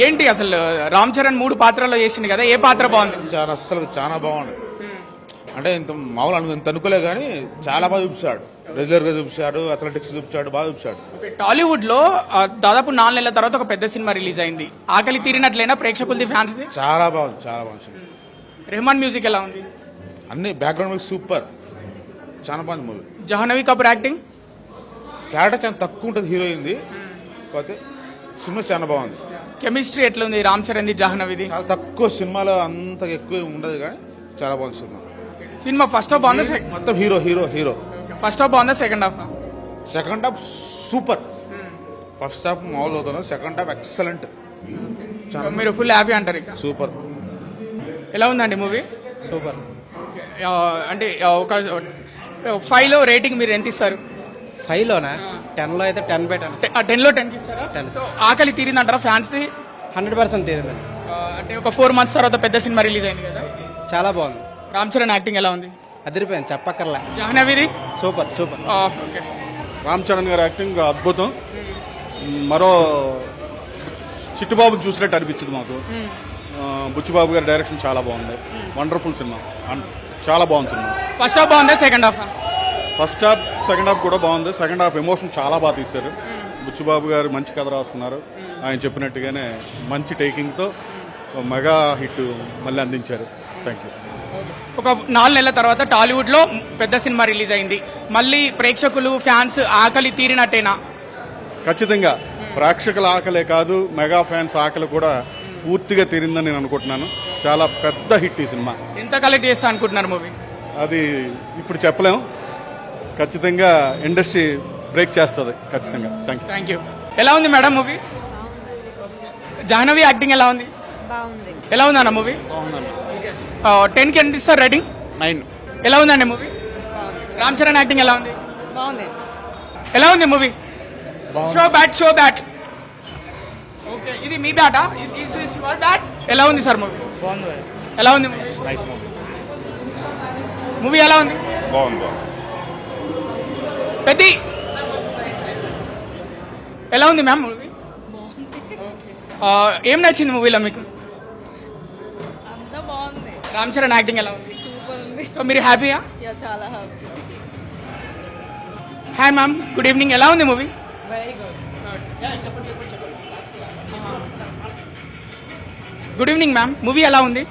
ఏంటి అసలు రామ్ చరణ్ 3 పాత్రల్లో చేసింది కదా, ఏ పాత్ర బాగుంది? అసలు చాలా బాగుంది. అంటే ఇంత మామూలు ఇంత అనుకోలే కానీ చాలా బాగా చూపించాడు. రెగ్యులర్ గా చూపించాడు, అథ్లెటిక్స్ చూపించాడు, బాగా చూపించాడు. టాలీవుడ్ లో దాదాపు 4 నెలల తర్వాత ఒక పెద్ద సినిమా రిలీజ్ అయింది. ఆకలి తీరినట్లయినా ప్రేక్షకులది, ఫ్యాన్స్ ది? చాలా బాగుంది, చాలా బాగుంది. రెహమాన్ మ్యూజిక్ ఎలా ఉంది? అన్ని బ్యాక్గ్రౌండ్ మ్యూజిక్ సూపర్, చాలా బాగుంది movie. Jahnavi Kapoor acting? Character చాలా తక్కువ ఉంటుంది హీరోయింది, కాకపోతే సినిమా చాలా బాగుంది. కెమిస్ట్రీ ఎట్లా ఉంది రామ్ చరణ్ ది జాహ్నవిది? చాలా తక్కువ, సినిమాలో అంత ఎక్కువ ఉండదు కానీ చాలా బాగుంది సినిమా. సినిమా ఫస్ట్ హాఫ్ బాగుందా? మొత్తం hero hero hero. First half బాగుందా, second half? Second half super. First half మామూలు అవుతాను, సెకండ్ హాఫ్ ఎక్సలెంట్. మీరు ఫుల్ హ్యాపీ అంటారు ఇక? సూపర్. ఎలా ఉందండి మూవీ? సూపర్. అంటే ఒక 5 లో రేటింగ్ మీరు ఎంత ఇస్తారు? 5 లోనా? 10 లో అయితే 10/10. 10 లో 10 ఇస్తారా? 10. సో ఆకలి తీరిందంటారా ఫ్యాన్స్ ది? 100% తీరిందండి. అంటే ఒక 4 months తర్వాత పెద్ద సినిమా రిలీజ్ అయింది కదా, చాలా బాగుంది. రామ్ చరణ్ యాక్టింగ్ ఎలా ఉంది? అదిరిపోయింది, చెప్పక్కర్లే. జాహ్నవిది? Super super. Okay. Ram Charan గారి యాక్టింగ్ అద్భుతం. మరో చిట్టుబాబు చూసినట్టు అనిపించింది మాకు. బుచ్చిబాబు గారి డైరెక్షన్ చాలా బాగుంది. వండర్ఫుల్ సినిమా, చాలా బాగుంది సినిమా. ఫస్ట్ హాఫ్ బాగుందా, second half? First half second half కూడా బాగుంది. సెకండ్ హాఫ్ ఎమోషన్ చాలా బాగా తీశారు. బుచ్చిబాబు గారు మంచి కథ రాసుకున్నారు. ఆయన చెప్పినట్టుగానే మంచి టేకింగ్తో మెగా హిట్ మళ్ళీ అందించారు. Thank you. ఒక 4 నెలల తర్వాత టాలీవుడ్ లో పెద్ద సినిమా రిలీజ్ అయింది. మళ్ళీ ప్రేక్షకులు, ఫ్యాన్స్ ఆకలి తీరినట్టేనా? ఖచ్చితంగా ప్రేక్షకుల ఆకలే కాదు, మెగా ఫ్యాన్స్ ఆకలి కూడా పూర్తిగా తీరిందని నేను అనుకుంటున్నాను. చాలా పెద్ద హిట్ ఈ సినిమా. ఎంత కలెక్ట్ చేస్తా అనుకుంటున్నారు మూవీ? అది ఇప్పుడు చెప్పలేం. ఖచ్చితంగా ఇండస్ట్రీ బ్రేక్ చేస్తుంది ఖచ్చితంగా. Thank you. ఎలా ఉంది మేడం మూవీ? జాహ్నవి యాక్టింగ్ ఎలా ఉంది? బాగుంది. ఎలా ఉంది అన్న మూవీ? 10 కి ఎంత ఇస్తారు రేటింగ్? 9. ఎలా ఉందండి మూవీ? రామ్ చరణ్ యాక్టింగ్ ఎలా ఉంది? బాగుంది. ఎలా ఉంది మూవీ? Show bat. ఓకే, ఇది మీ బ్యాటా? Your bat. ఎలా ఉంది సార్ మూవీ? బాగుంది. ఎలా ఉంది మూవీ? ఎలా ఉంది? బాగుంది. పెద్ద ఎలా ఉంది మ్యామ్ మూవీ? ఏం నచ్చింది మూవీలో మీకు? అంతా బాగుంది. రామ్ చరణ్ యాక్టింగ్ ఎలా ఉంది? సూపర్ ఉంది. సో మీరు హ్యాపీయా? యా, చాలా happy. Hi ma'am, good evening. ఎలా ఉంది movie? Very good. Good evening ma'am, movie ఎలా ఉంది?